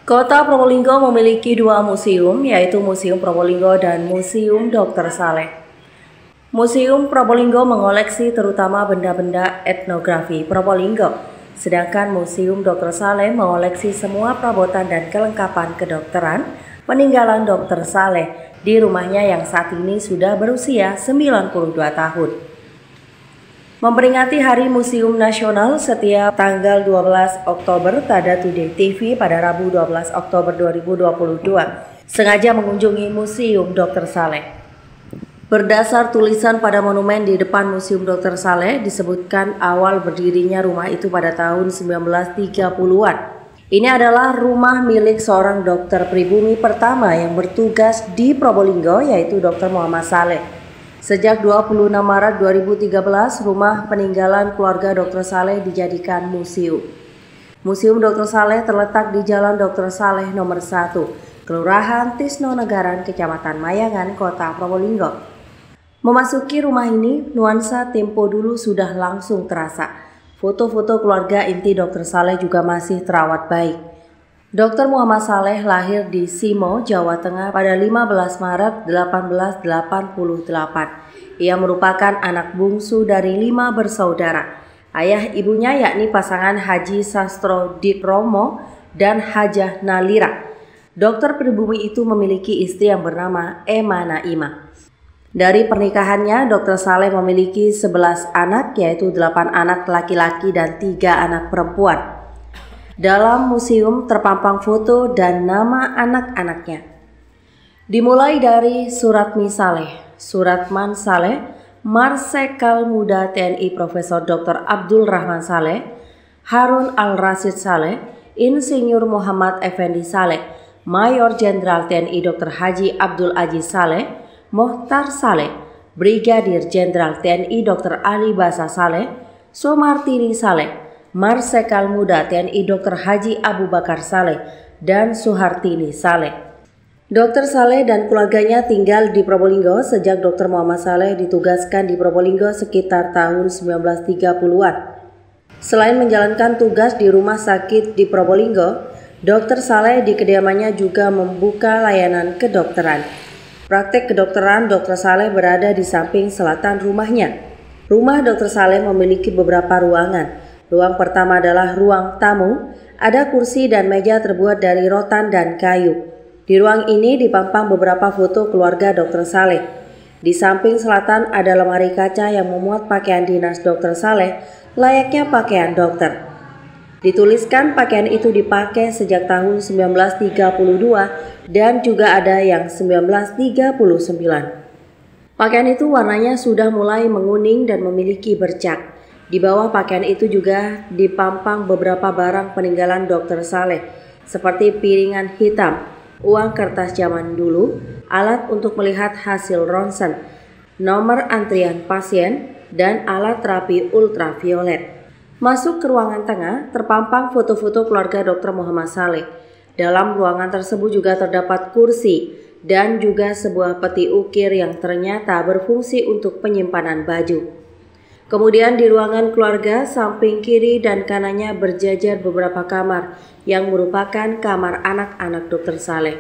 Kota Probolinggo memiliki dua museum, yaitu Museum Probolinggo dan Museum Dr. Saleh. Museum Probolinggo mengoleksi terutama benda-benda etnografi Probolinggo, sedangkan Museum Dr. Saleh mengoleksi semua perabotan dan kelengkapan kedokteran peninggalan Dr. Saleh di rumahnya yang saat ini sudah berusia 92 tahun. Memperingati Hari Museum Nasional setiap tanggal 12 Oktober, Tada Today TV pada Rabu 12 Oktober 2022 sengaja mengunjungi Museum Dr. Saleh. Berdasar tulisan pada monumen di depan Museum Dr. Saleh disebutkan awal berdirinya rumah itu pada tahun 1930-an. Ini adalah rumah milik seorang dokter pribumi pertama yang bertugas di Probolinggo, yaitu Dr. Muhammad Saleh. Sejak 26 Maret 2013, rumah peninggalan keluarga Dr. Saleh dijadikan museum. Museum Dr. Saleh terletak di Jalan Dr. Saleh nomor 1, Kelurahan Tisnonagaran, Kecamatan Mayangan, Kota Probolinggo. Memasuki rumah ini, nuansa tempo dulu sudah langsung terasa. Foto-foto keluarga inti Dr. Saleh juga masih terawat baik. Dr. Muhammad Saleh lahir di Simo, Jawa Tengah pada 15 Maret 1888. Ia merupakan anak bungsu dari 5 bersaudara. Ayah ibunya yakni pasangan Haji Sastro Dikromo dan Hajah Nalira. Dokter pribumi itu memiliki istri yang bernama Ema Naimah. Dari pernikahannya, Dr. Saleh memiliki 11 anak, yaitu 8 anak laki-laki dan 3 anak perempuan. Dalam museum terpampang foto dan nama anak-anaknya. Dimulai dari Suratmi Saleh, Suratman Saleh, Marsekal Muda TNI Profesor Dr. Abdul Rahman Saleh, Harun Al-Rasyid Saleh, Insinyur Muhammad Effendi Saleh, Mayor Jenderal TNI Dr. Haji Abdul Aziz Saleh, Mohtar Saleh, Brigadir Jenderal TNI Dr. Ali Basa Saleh, Somartini Saleh, Marsekal Muda TNI Dr. Haji Abu Bakar Saleh, dan Suhartini Saleh. Dr. Saleh dan keluarganya tinggal di Probolinggo sejak Dr. Muhammad Saleh ditugaskan di Probolinggo sekitar tahun 1930-an. Selain menjalankan tugas di rumah sakit di Probolinggo, Dr. Saleh di kediamannya juga membuka layanan kedokteran. Praktek kedokteran Dr. Saleh berada di samping selatan rumahnya. Rumah Dr. Saleh memiliki beberapa ruangan. Ruang pertama adalah ruang tamu, ada kursi dan meja terbuat dari rotan dan kayu. Di ruang ini dipampang beberapa foto keluarga Dr. Saleh. Di samping selatan ada lemari kaca yang memuat pakaian dinas Dr. Saleh, layaknya pakaian dokter. Dituliskan pakaian itu dipakai sejak tahun 1932 dan juga ada yang 1939. Pakaian itu warnanya sudah mulai menguning dan memiliki bercak. Di bawah pakaian itu juga dipampang beberapa barang peninggalan Dr. Saleh, seperti piringan hitam, uang kertas zaman dulu, alat untuk melihat hasil ronsen, nomor antrian pasien, dan alat terapi ultraviolet. Masuk ke ruangan tengah, terpampang foto-foto keluarga Dr. Muhammad Saleh. Dalam ruangan tersebut juga terdapat kursi dan juga sebuah peti ukir yang ternyata berfungsi untuk penyimpanan baju. Kemudian di ruangan keluarga, samping kiri dan kanannya berjajar beberapa kamar yang merupakan kamar anak-anak Dr. Saleh.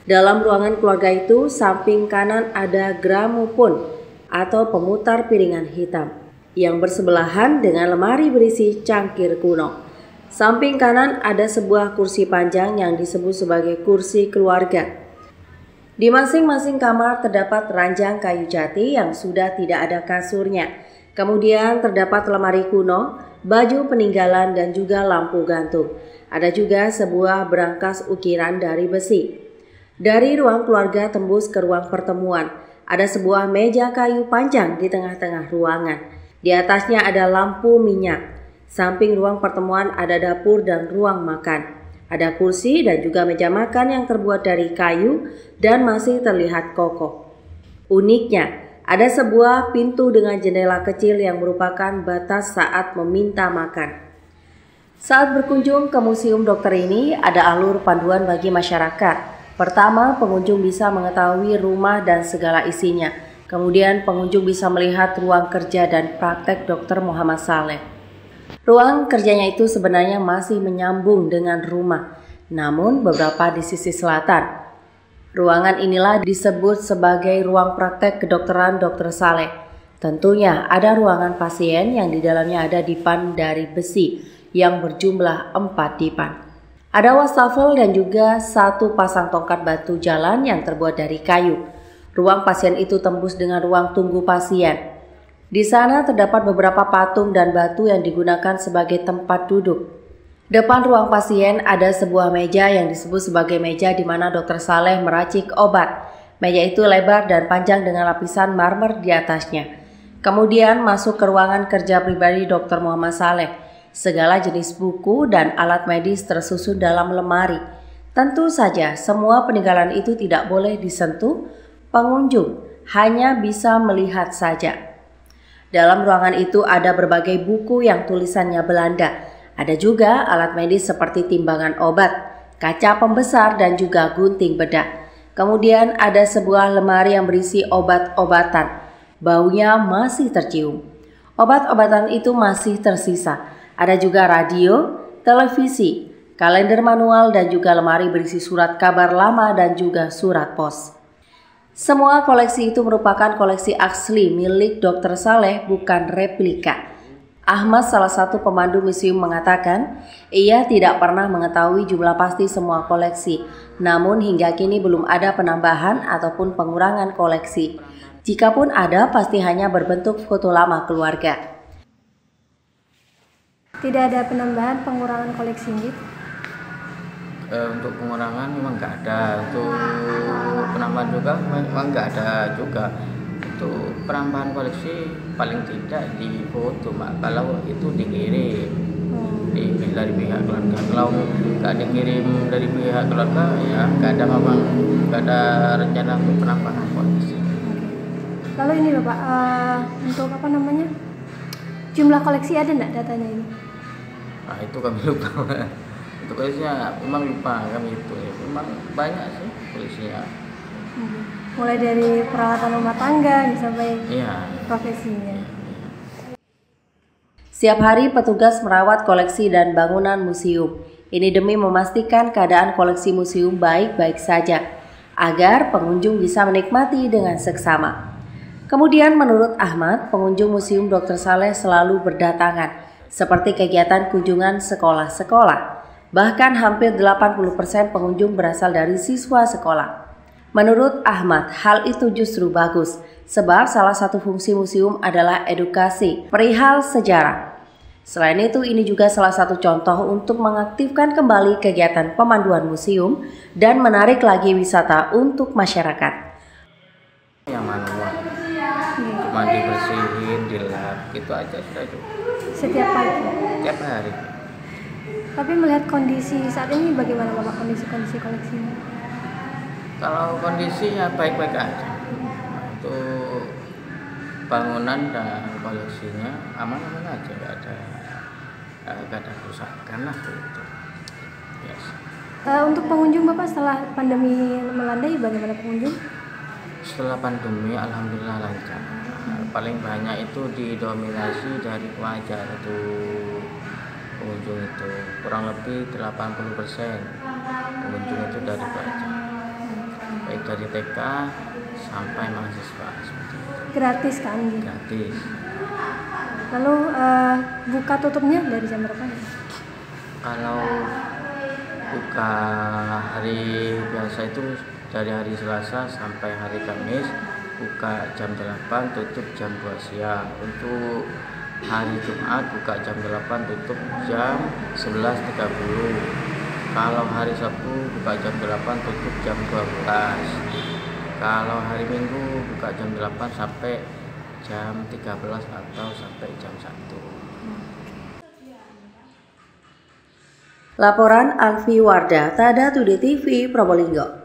Dalam ruangan keluarga itu, samping kanan ada gramofon atau pemutar piringan hitam yang bersebelahan dengan lemari berisi cangkir kuno. Samping kanan ada sebuah kursi panjang yang disebut sebagai kursi keluarga. Di masing-masing kamar terdapat ranjang kayu jati yang sudah tidak ada kasurnya. Kemudian terdapat lemari kuno, baju peninggalan dan juga lampu gantung. Ada juga sebuah berangkas ukiran dari besi. Dari ruang keluarga tembus ke ruang pertemuan. Ada sebuah meja kayu panjang di tengah-tengah ruangan. Di atasnya ada lampu minyak. Samping ruang pertemuan ada dapur dan ruang makan. Ada kursi dan juga meja makan yang terbuat dari kayu dan masih terlihat kokoh. Uniknya, ada sebuah pintu dengan jendela kecil yang merupakan batas saat meminta makan. Saat berkunjung ke Museum Dokter ini, ada alur panduan bagi masyarakat. Pertama, pengunjung bisa mengetahui rumah dan segala isinya. Kemudian, pengunjung bisa melihat ruang kerja dan praktek Dr. Muhammad Saleh. Ruang kerjanya itu sebenarnya masih menyambung dengan rumah. namun beberapa di sisi selatan. Ruangan inilah disebut sebagai ruang praktek kedokteran Dr. Saleh. Tentunya ada ruangan pasien yang di dalamnya ada dipan dari besi yang berjumlah 4 dipan. Ada wastafel dan juga 1 pasang tongkat batu jalan yang terbuat dari kayu. Ruang pasien itu tembus dengan ruang tunggu pasien. Di sana terdapat beberapa patung dan batu yang digunakan sebagai tempat duduk. Depan ruang pasien ada sebuah meja yang disebut sebagai meja di mana Dr. Saleh meracik obat. Meja itu lebar dan panjang dengan lapisan marmer di atasnya. Kemudian masuk ke ruangan kerja pribadi Dr. Muhammad Saleh. Segala jenis buku dan alat medis tersusun dalam lemari. Tentu saja semua peninggalan itu tidak boleh disentuh. Pengunjung hanya bisa melihat saja. Dalam ruangan itu ada berbagai buku yang tulisannya Belanda. Ada juga alat medis seperti timbangan obat, kaca pembesar dan juga gunting bedah. Kemudian ada sebuah lemari yang berisi obat-obatan. Baunya masih tercium. Obat-obatan itu masih tersisa. Ada juga radio, televisi, kalender manual dan juga lemari berisi surat kabar lama dan juga surat pos. Semua koleksi itu merupakan koleksi asli milik Dr. Saleh, bukan replika. Ahmad, salah satu pemandu museum, mengatakan ia tidak pernah mengetahui jumlah pasti semua koleksi. Namun hingga kini belum ada penambahan ataupun pengurangan koleksi. Jikapun ada, pasti hanya berbentuk foto lama keluarga. Tidak ada penambahan pengurangan koleksi gitu? Untuk pengurangan memang nggak ada, untuk penambahan juga memang nggak ada juga. Untuk penambahan koleksi paling tidak di foto, Mak, kalau itu dikirim dari pihak keluarga. Kalau nggak dikirim dari pihak keluarga, ya nggak ada rencana untuk penambahan koleksi. Lalu ini Bapak, untuk jumlah koleksi ada nggak datanya ini? Nah, itu kami lupa. Untuk koleksinya memang lupa kami itu. Memang banyak sih koleksinya. Mulai dari peralatan rumah tangga sampai profesinya. Setiap hari petugas merawat koleksi dan bangunan museum. Ini demi memastikan keadaan koleksi museum baik-baik saja, agar pengunjung bisa menikmati dengan seksama. Kemudian menurut Ahmad, pengunjung Museum Dr. Saleh selalu berdatangan, seperti kegiatan kunjungan sekolah-sekolah. Bahkan hampir 80% pengunjung berasal dari siswa sekolah. Menurut Ahmad, hal itu justru bagus, sebab salah satu fungsi museum adalah edukasi perihal sejarah. Selain itu, ini juga salah satu contoh untuk mengaktifkan kembali kegiatan pemanduan museum dan menarik lagi wisata untuk masyarakat. Yang manual, mandi bersihin, dilap, gitu aja sudah cukup. Setiap pagi? Setiap hari. Tapi melihat kondisi saat ini bagaimana Bapak, kondisi koleksinya? Kalau kondisinya baik-baik aja. Untuk bangunan dan koleksinya aman-aman aja, nggak ada kerusakan lah gitu. Yes. Untuk pengunjung Bapak, setelah pandemi melandai bagaimana pengunjung? Setelah pandemi alhamdulillah lancar. Paling banyak itu didominasi dari pelajar itu. Pengunjung itu kurang lebih 80% pengunjung itu dari pelajar, baik dari TK sampai mahasiswa seperti itu. Gratis kan? Gratis. Lalu buka tutupnya dari jam berapa? Kalau buka hari biasa itu dari hari Selasa sampai hari Kamis, buka jam 8, tutup jam 2 siang. Untuk hari Jumat buka jam 8, tutup jam 11.30. Kalau hari Sabtu buka jam 8, tutup jam 12. Kalau hari Minggu buka jam 8 sampai jam 13 atau sampai jam 1. Laporan Alfi Wardah, Tada Today TV, Probolinggo.